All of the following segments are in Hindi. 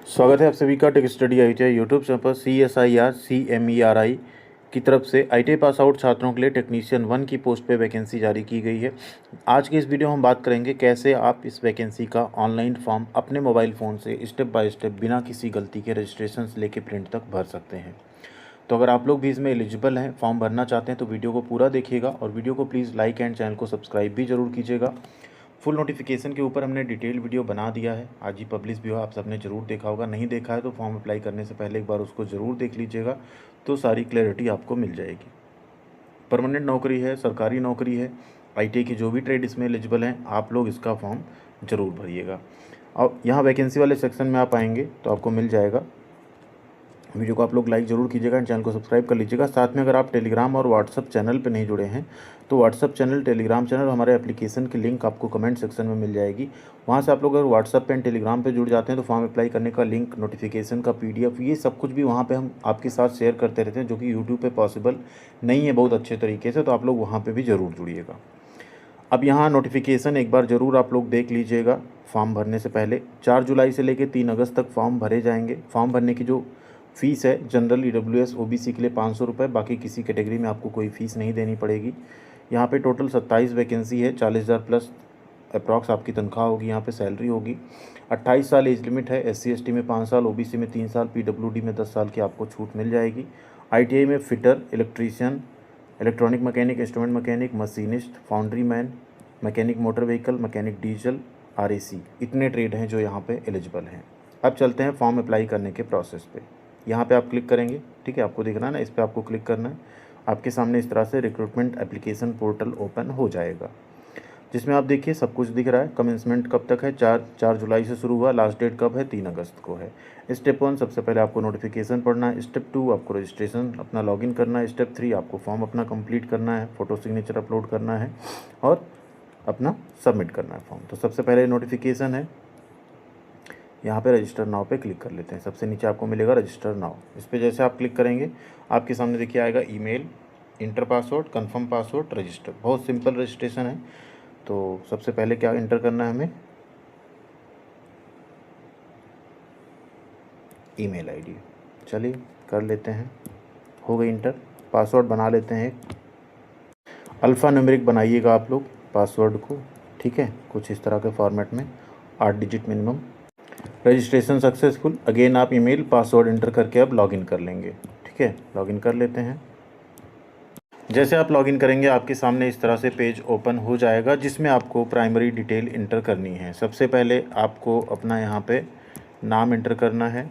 स्वागत है आप सभी का tech study ITI YouTube channel पर। CSIR CMERI की तरफ से ITI पास आउट छात्रों के लिए टेक्नीशियन 1 की पोस्ट पे वैकेंसी जारी की गई है। आज के इस वीडियो में हम बात करेंगे कैसे आप इस वैकेंसी का ऑनलाइन फॉर्म अपने मोबाइल फ़ोन से स्टेप बाय स्टेप बिना किसी गलती के रजिस्ट्रेशन से लेके प्रिंट तक भर सकते हैं। तो अगर आप लोग भी इसमें एलिजिबल हैं, फॉर्म भरना चाहते हैं तो वीडियो को पूरा देखिएगा और वीडियो को प्लीज़ लाइक एंड चैनल को सब्सक्राइब भी ज़रूर कीजिएगा। फुल नोटिफिकेशन के ऊपर हमने डिटेल वीडियो बना दिया है, आज ही पब्लिश भी हो, आप सबने ज़रूर देखा होगा। नहीं देखा है तो फॉर्म अप्लाई करने से पहले एक बार उसको ज़रूर देख लीजिएगा, तो सारी क्लैरिटी आपको मिल जाएगी। परमानेंट नौकरी है, सरकारी नौकरी है। ITI की जो भी ट्रेड इसमें एलिजिबल हैं, आप लोग इसका फॉर्म ज़रूर भरिएगा। अब यहाँ वैकेंसी वाले सेक्शन में आप आएंगे तो आपको मिल जाएगा। वीडियो को आप लोग लाइक ज़रूर कीजिएगा एंड चैनल को सब्सक्राइब कर लीजिएगा। साथ में अगर आप टेलीग्राम और व्हाट्सअप चैनल पर नहीं जुड़े हैं तो व्हाट्सअप चैनल, टेलीग्राम चैनल, हमारे एप्लीकेशन की लिंक आपको कमेंट सेक्शन में मिल जाएगी। वहाँ से आप लोग अगर व्हाट्सअप पे एंड टेलीग्राम पे जुड़ जाते हैं तो फॉर्म अप्लाई करने का लिंक, नोटिफिकेशन का PDF, ये सब कुछ भी वहाँ पे हम आपके साथ शेयर करते रहते हैं, जो कि यूट्यूब पे पॉसिबल नहीं है बहुत अच्छे तरीके से, तो आप लोग वहाँ पर भी ज़रूर जुड़िएगा। अब यहाँ नोटिफिकेशन एक बार ज़रूर आप लोग देख लीजिएगा। फॉर्म भरने से पहले 4 जुलाई से लेकर 3 अगस्त तक फॉर्म भरे जाएंगे। फॉर्म भरने की जो फ़ीस है, जनरल, EWS, OBC के लिए 500 रुपये, बाकी किसी कैटेगरी में आपको कोई फ़ीस नहीं देनी पड़ेगी। यहाँ पे टोटल 27 वैकेंसी है, 40,000 प्लस अप्रॉक्स आपकी तनख्वाह होगी, यहाँ पे सैलरी होगी। 28 साल एज लिमिट है। SC ST में 5 साल, OBC में 3 साल, PWD में 10 साल की आपको छूट मिल जाएगी। ITI में fitter, electrician, electronic mechanic, instrument mechanic, machinist, foundry man, mechanic motor vehicle, mechanic diesel, RAC, इतने ट्रेड हैं जो यहाँ पे एलिजिबल हैं। अब चलते हैं फॉर्म अप्लाई करने के प्रोसेस पे। यहाँ पे आप क्लिक करेंगे, ठीक है, आपको दिख रहा है ना, इस पर आपको क्लिक करना है। आपके सामने इस तरह से रिक्रूटमेंट एप्लीकेशन पोर्टल ओपन हो जाएगा, जिसमें आप देखिए सब कुछ दिख रहा है। कमेंसमेंट कब तक है, 4 जुलाई से शुरू हुआ, लास्ट डेट कब है, 3 अगस्त को है। स्टेप 1 सबसे पहले आपको नोटिफिकेशन पढ़ना है। स्टेप 2 आपको रजिस्ट्रेशन अपना लॉगिन करना है। स्टेप 3 आपको फॉर्म अपना कंप्लीट करना है, फ़ोटो सिग्नेचर अपलोड करना है और अपना सबमिट करना है फॉर्म। तो सबसे पहले नोटिफिकेशन है, यहाँ पे रजिस्टर नाउ पे क्लिक कर लेते हैं। सबसे नीचे आपको मिलेगा रजिस्टर नाउ, इस पर जैसे आप क्लिक करेंगे आपके सामने देखिए आएगा email, inter password, confirm password, register. बहुत सिंपल रजिस्ट्रेशन है। तो सबसे पहले क्या इंटर करना है हमें, ईमेल ID। चलिए कर लेते हैं, हो गई इंटर। पासवर्ड बना लेते हैं, अल्फ़ा न्यूमेरिक बनाइएगा आप लोग पासवर्ड को, ठीक है, कुछ इस तरह के फॉर्मेट में, 8 digit minimum. Registration successful. Again आप ईमेल पासवर्ड इंटर करके अब लॉगिन कर लेंगे, ठीक है, लॉगिन कर लेते हैं। जैसे आप लॉगिन करेंगे आपके सामने इस तरह से पेज ओपन हो जाएगा, जिसमें आपको प्राइमरी डिटेल इंटर करनी है। सबसे पहले आपको अपना यहाँ पे नाम इंटर करना है।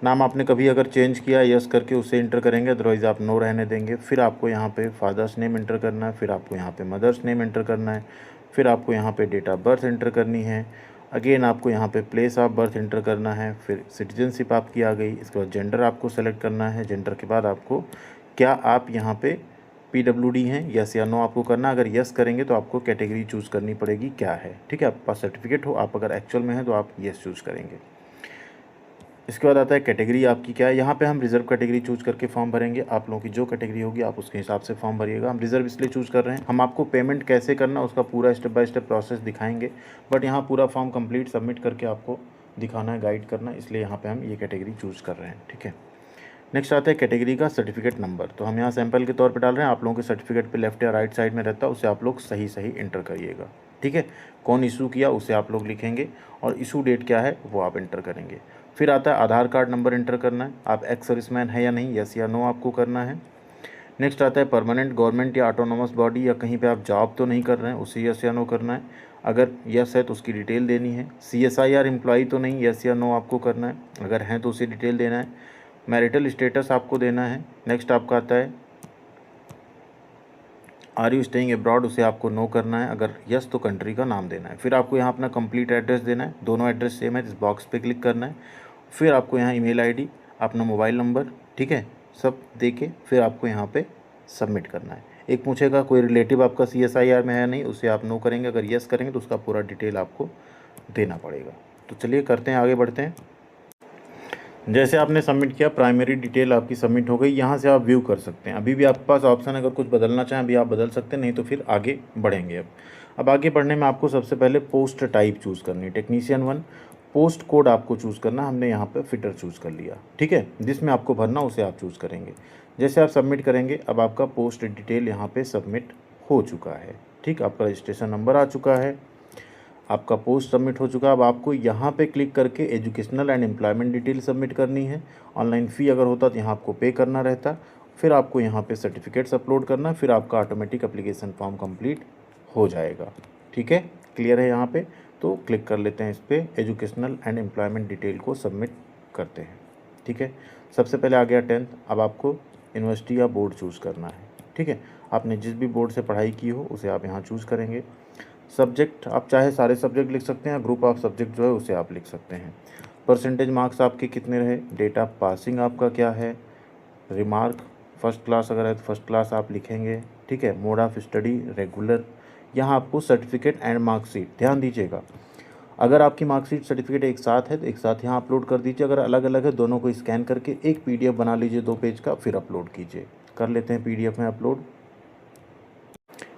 नाम आपने कभी अगर चेंज किया, यस करके उसे इंटर करेंगे, अदरवाइज़ आप नो रहने देंगे। फिर आपको यहाँ पे फादर्स नेम इंटर करना है, फिर आपको यहाँ पे मदर्स नेम इंटर करना है, फिर आपको यहाँ पे डेट ऑफ बर्थ इंटर करनी है। अगेन आपको यहाँ पे प्लेस ऑफ बर्थ इंटर करना है। फिर सिटीजनशिप आपकी आ गई। इसके बाद जेंडर आपको सेलेक्ट करना है। जेंडर के बाद आपको क्या आप यहाँ पे PWD हैं, यस या नो आपको करना। अगर यस करेंगे तो आपको कैटेगरी चूज़ करनी पड़ेगी क्या है, ठीक है, आपके पास सर्टिफिकेट हो। आप अगर एक्चुअल में हैं तो आप यस चूज़ करेंगे। इसके बाद आता है कैटेगरी आपकी क्या है। यहाँ पे हम रिजर्व कैटेगरी चूज़ करके फॉर्म भरेंगे। आप लोगों की जो कैटेगरी होगी आप उसके हिसाब से फॉर्म भरिएगा। हम रिजर्व इसलिए चूज़ कर रहे हैं, हम आपको पेमेंट कैसे करना उसका पूरा स्टेप बाय स्टेप प्रोसेस दिखाएंगे, बट यहाँ पूरा फॉर्म कंप्लीट सबमिट करके आपको दिखाना है, गाइड करना, इसलिए यहाँ पर हम ये कैटेगरी चूज़ कर रहे हैं, ठीक है। नेक्स्ट आता है कैटेगरी का सर्टिफिकेट नंबर। तो हम यहाँ सैंपल के तौर पे डाल रहे हैं, आप लोगों के सर्टिफिकेट पे लेफ्ट या राइट साइड में रहता है, उसे आप लोग सही सही इंटर करिएगा, ठीक है। कौन इशू किया उसे आप लोग लिखेंगे और इशू डेट क्या है वो आप इंटर करेंगे। फिर आता है आधार कार्ड नंबर इंटर करना है, आप एक्स सर्विसमैन है या नहीं, यस या नो आपको करना है। नेक्स्ट आता है परमानेंट गवर्नमेंट या ऑटोनोमस बॉडी या कहीं पे आप जॉब तो नहीं कर रहे हैं, उसे यस या नो करना है। अगर यस है तो उसकी डिटेल देनी है। CSIR एम्प्लॉई तो नहीं, यस या नो आपको करना है। अगर हैं तो उसे डिटेल देना है। मैरिटल स्टेटस आपको देना है। नेक्स्ट आपका आता है आर यू स्टेइंग अब्रॉड, उसे आपको नो करना है। अगर यस तो कंट्री का नाम देना है। फिर आपको यहाँ अपना कंप्लीट एड्रेस देना है, दोनों एड्रेस सेम है, इस बॉक्स पे क्लिक करना है। फिर आपको यहाँ ईमेल ID, अपना मोबाइल नंबर, ठीक है, सब दे के फिर आपको यहाँ पे सबमिट करना है। एक पूछेगा कोई रिलेटिव आपका CSIR में है नहीं, उसे आप नो करेंगे। अगर यस करेंगे तो उसका पूरा डिटेल आपको देना पड़ेगा। तो चलिए करते हैं, आगे बढ़ते हैं। जैसे आपने सबमिट किया, प्राइमरी डिटेल आपकी सबमिट हो गई। यहाँ से आप व्यू कर सकते हैं। अभी भी आपके पास ऑप्शन, अगर कुछ बदलना चाहें अभी आप बदल सकते हैं, नहीं तो फिर आगे बढ़ेंगे। अब आगे बढ़ने में आपको सबसे पहले पोस्ट टाइप चूज़ करनी है। टेक्नीशियन 1 पोस्ट कोड आपको चूज़ करना, हमने यहाँ पे फिटर चूज़ कर लिया, ठीक है। जिसमें आपको भरना उसे आप चूज़ करेंगे। जैसे आप सबमिट करेंगे, अब आपका पोस्ट डिटेल यहाँ पे सबमिट हो चुका है, ठीक। आपका रजिस्ट्रेशन नंबर आ चुका है, आपका पोस्ट सबमिट हो चुका है। अब आपको यहाँ पे क्लिक करके educational and employment detail submit करनी है। ऑनलाइन फ़ी अगर होता तो यहाँ आपको पे करना रहता, फिर आपको यहाँ पे सर्टिफिकेट्स अपलोड करना, फिर आपका ऑटोमेटिक एप्लीकेशन फॉर्म कंप्लीट हो जाएगा, ठीक है। क्लियर है यहाँ पे? तो क्लिक कर लेते हैं इस पर, एजुकेशनल एंड एम्प्लॉयमेंट डिटेल को सबमिट करते हैं, ठीक है। सबसे पहले आ गया 10th। अब आपको यूनिवर्सिटी या बोर्ड चूज़ करना है, ठीक है। आपने जिस भी बोर्ड से पढ़ाई की हो उसे आप यहाँ चूज़ करेंगे। सब्जेक्ट आप चाहे सारे सब्जेक्ट लिख सकते हैं, ग्रुप ऑफ सब्जेक्ट जो है उसे आप लिख सकते हैं। परसेंटेज मार्क्स आपके कितने रहे, डेट ऑफ पासिंग आपका क्या है, रिमार्क फर्स्ट क्लास अगर है तो फर्स्ट क्लास आप लिखेंगे, ठीक है। Mode of study regular. यहाँ आपको सर्टिफिकेट एंड मार्कशीट, ध्यान दीजिएगा, अगर आपकी मार्कशीट सर्टिफिकेट एक साथ है तो एक साथ यहाँ अपलोड कर दीजिए, अगर अलग अलग है दोनों को स्कैन करके एक PDF बना लीजिए 2 पेज का, फिर अपलोड कीजिए। कर लेते हैं PDF में अपलोड।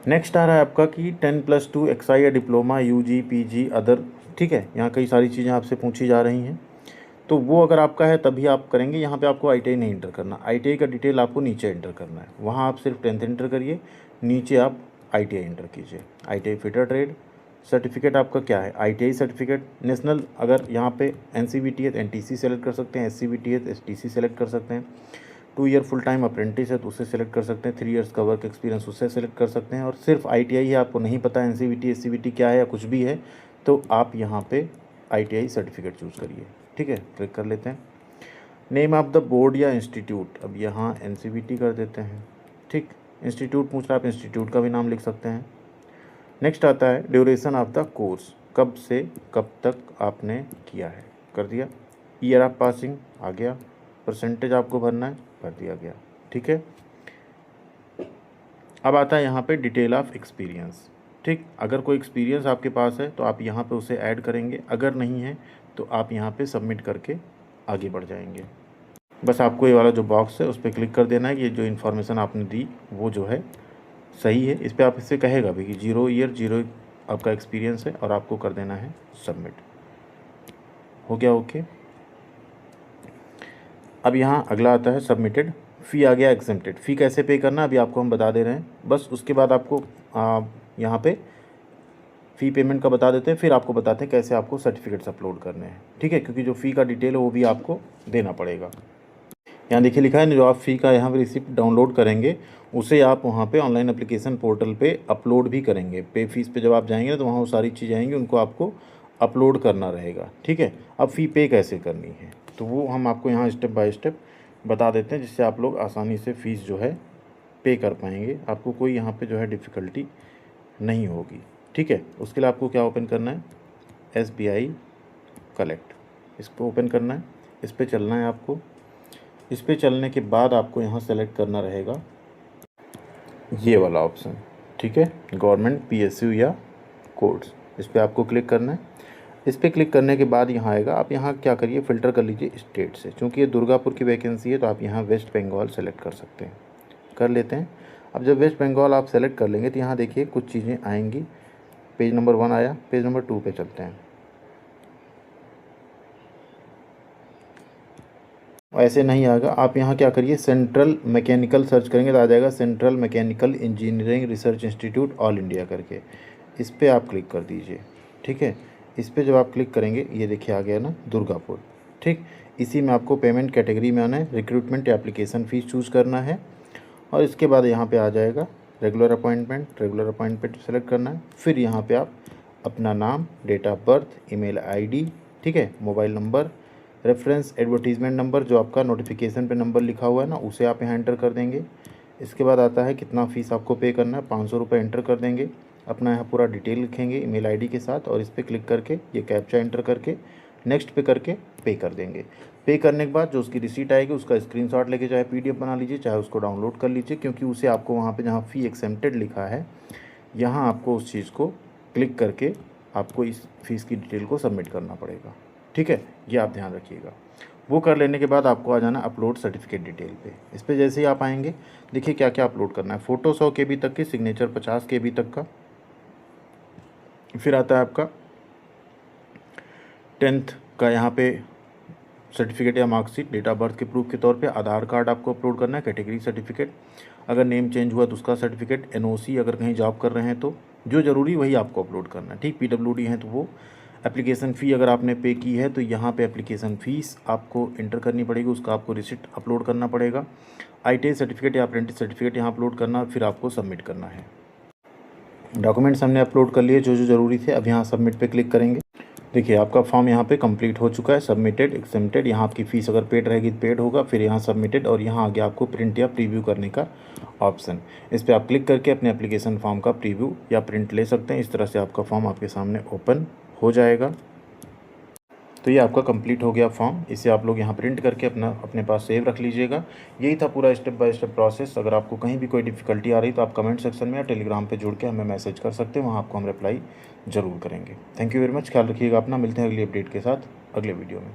नेक्स्ट आ रहा है आपका कि 10+2 एक्साई या डिप्लोमा, UG PG अदर, ठीक है। यहाँ कई सारी चीज़ें आपसे पूछी जा रही हैं, तो वो अगर आपका है तभी आप करेंगे। यहाँ पे आपको ITI नहीं इंटर करना, ITI का डिटेल आपको नीचे एंटर करना है। वहाँ आप सिर्फ 10th एंटर करिए, नीचे आप ITI एंटर कीजिए। ITI fitter trade. सर्टिफिकेट आपका क्या है, ITI सर्टिफिकेट। नेशनल अगर यहाँ पे NCVT है तो NTC सेलेक्ट कर सकते हैं, SCVT है तो STC सेलेक्ट कर सकते हैं। 2 ईयर फुल टाइम अप्रेंटिस है तो उसे सेलेक्ट कर सकते हैं। 3 इयर्स का वर्क एक्सपीरियंस उसे सेलेक्ट कर सकते हैं। और सिर्फ ITI है, आपको नहीं पता NCVT SCVT क्या है या कुछ भी है, तो आप यहाँ पे ITI सर्टिफिकेट चूज़ करिए, ठीक है। क्लिक कर लेते हैं। नेम ऑफ द बोर्ड या इंस्टीट्यूट, अब यहाँ NCVT कर देते हैं, ठीक। इंस्टीट्यूट पूछ रहा है, आप इंस्टीट्यूट का भी नाम लिख सकते हैं। नेक्स्ट आता है ड्यूरेशन ऑफ द कोर्स, कब से कब तक आपने किया है, कर दिया। ईयर ऑफ पासिंग आ गया। परसेंटेज आपको भरना है, भर दिया गया, ठीक है। अब आता है यहाँ पे डिटेल ऑफ एक्सपीरियंस, ठीक। अगर कोई एक्सपीरियंस आपके पास है तो आप यहाँ पे उसे ऐड करेंगे, अगर नहीं है तो आप यहाँ पे सबमिट करके आगे बढ़ जाएंगे। बस आपको ये वाला जो बॉक्स है उस पर क्लिक कर देना है। ये जो इन्फॉर्मेशन आपने दी वो जो है सही है, इस पर आप इससे कहेगा भी कि 0 ईयर 0 आपका एक्सपीरियंस है, और आपको कर देना है सबमिट। हो गया ओके। अब यहाँ अगला आता है सबमिटेड। फ़ी आ गया एक्सेप्टेड। फ़ी कैसे पे करना अभी आपको हम बता दे रहे हैं, बस उसके बाद आपको यहाँ पे फ़ी पेमेंट का बता देते हैं, फिर आपको बताते हैं कैसे आपको सर्टिफिकेट्स अपलोड करने हैं, ठीक है। क्योंकि जो फ़ी का डिटेल है वो भी आपको देना पड़ेगा। यहाँ देखिए लिखा है, जो आप फ़ी का यहाँ पे रिसिप्ट डाउनलोड करेंगे उसे आप वहाँ पे ऑनलाइन एप्लीकेशन पोर्टल पे अपलोड भी करेंगे। पे फीस पे जब आप जाएंगे ना तो वहाँ वो सारी चीज़ें आएंगी, उनको आपको अपलोड करना रहेगा, ठीक है। अब फ़ी पे कैसे करनी है तो वो हम आपको यहाँ स्टेप बाय स्टेप बता देते हैं, जिससे आप लोग आसानी से फ़ीस जो है पे कर पाएंगे, आपको कोई यहाँ पर जो है डिफ़िकल्टी नहीं होगी, ठीक है। उसके लिए आपको क्या ओपन करना है, SBI कलेक्ट, इसको ओपन करना है, इस पर चलना है आपको। इस पे चलने के बाद आपको यहाँ सेलेक्ट करना रहेगा ये वाला ऑप्शन, ठीक है, गवर्नमेंट PSU या कोड्स, इस पर आपको क्लिक करना है। इस पर क्लिक करने के बाद यहाँ आएगा, आप यहाँ क्या करिए फ़िल्टर कर लीजिए स्टेट से, क्योंकि ये दुर्गापुर की वैकेंसी है तो आप यहाँ वेस्ट बंगाल सेलेक्ट कर सकते हैं, कर लेते हैं। अब जब वेस्ट बंगाल आप सेलेक्ट कर लेंगे तो यहाँ देखिए कुछ चीज़ें आएंगी। पेज नंबर 1 आया, पेज नंबर 2 पे चलते हैं। ऐसे नहीं आएगा, आप यहाँ क्या करिए सेंट्रल मैकेनिकल सर्च करेंगे तो आ जाएगा central mechanical engineering research institute all India करके, इस पर आप क्लिक कर दीजिए, ठीक है। इस पर जब आप क्लिक करेंगे ये देखिए आ गया ना दुर्गापुर, ठीक। इसी में आपको पेमेंट कैटेगरी में आना है, रिक्रूटमेंट एप्लीकेशन फ़ीस चूज़ करना है, और इसके बाद यहाँ पर आ जाएगा रेगुलर अपॉइंटमेंट सेलेक्ट करना है। फिर यहाँ पर आप अपना नाम, date of birth, email ID, ठीक है, mobile number, reference advertisement number जो आपका नोटिफिकेशन पे नंबर लिखा हुआ है ना उसे आप यहाँ एंटर कर देंगे। इसके बाद आता है कितना फ़ीस आपको पे करना है, 500 रुपये एंटर कर देंगे। अपना यहाँ पूरा डिटेल लिखेंगे ईमेल ID के साथ, और इस पर क्लिक करके ये कैप्चा एंटर करके नेक्स्ट पे करके पे कर देंगे। पे करने के बाद जो उसकी रिसीट आएगी उसका स्क्रीनशॉट लेके चाहे PDF बना लीजिए, चाहे उसको डाउनलोड कर लीजिए, क्योंकि उसे आपको वहाँ पर जहाँ फ़ी एक्सेप्टेड लिखा है यहाँ आपको उस चीज़ को क्लिक करके आपको इस फीस की डिटेल को सबमिट करना पड़ेगा, ठीक है। ये आप ध्यान रखिएगा। वो कर लेने के बाद आपको आ जाना अपलोड सर्टिफिकेट डिटेल पे। इस पर जैसे ही आप आएंगे देखिए क्या क्या अपलोड करना है, फ़ोटो 100 KB तक की, सिग्नेचर 50 KB तक का। फिर आता है आपका 10th का यहाँ पे सर्टिफिकेट या मार्कशीट, डेट ऑफ बर्थ के प्रूफ के तौर पे आधार कार्ड आपको अपलोड करना है, कैटेगरी सर्टिफिकेट, अगर नेम चेंज हुआ तो उसका सर्टिफिकेट, एनओसी अगर कहीं जॉब कर रहे हैं तो जो ज़रूरी वही आपको अपलोड करना है। ठीक, पीडब्ल्यूडी हैं तो वो, एप्लीकेशन फ़ी अगर आपने पे की है तो यहाँ पे एप्लीकेशन फ़ीस आपको इंटर करनी पड़ेगी, उसका आपको रिसिप्ट अपलोड करना पड़ेगा। ITI सर्टिफिकेट या अप्रेंटिस सर्टिफिकेट यहाँ अपलोड करना, फिर आपको सबमिट करना है। डॉक्यूमेंट्स हमने अपलोड कर लिए जो जो ज़रूरी थे। अब यहाँ सबमिट पे क्लिक करेंगे। देखिए आपका फॉर्म यहाँ पे कंप्लीट हो चुका है, सबमिटेड, एक्सेप्टेड। यहाँ आपकी फ़ीस अगर पेड रहेगी तो पेड होगा, फिर यहाँ सबमिटेड, और यहाँ आगे आपको प्रिंट या प्रीव्यू करने का ऑप्शन। इस पर आप क्लिक करके अपने एप्लीकेशन फॉर्म का प्रीव्यू या प्रिंट ले सकते हैं। इस तरह से आपका फॉर्म आपके सामने ओपन हो जाएगा। तो ये आपका कंप्लीट हो गया फॉर्म। इसे आप लोग यहाँ प्रिंट करके अपने पास सेव रख लीजिएगा। यही था पूरा स्टेप बाय स्टेप प्रोसेस। अगर आपको कहीं भी कोई डिफ़िकल्टी आ रही तो आप कमेंट सेक्शन में या टेलीग्राम पे जुड़ के हमें मैसेज कर सकते हैं, वहाँ आपको हम रिप्लाई ज़रूर करेंगे। थैंक यू वेरी मच, ख्याल रखिएगा अपना। मिलते हैं अगली अपडेट के साथ अगले वीडियो में।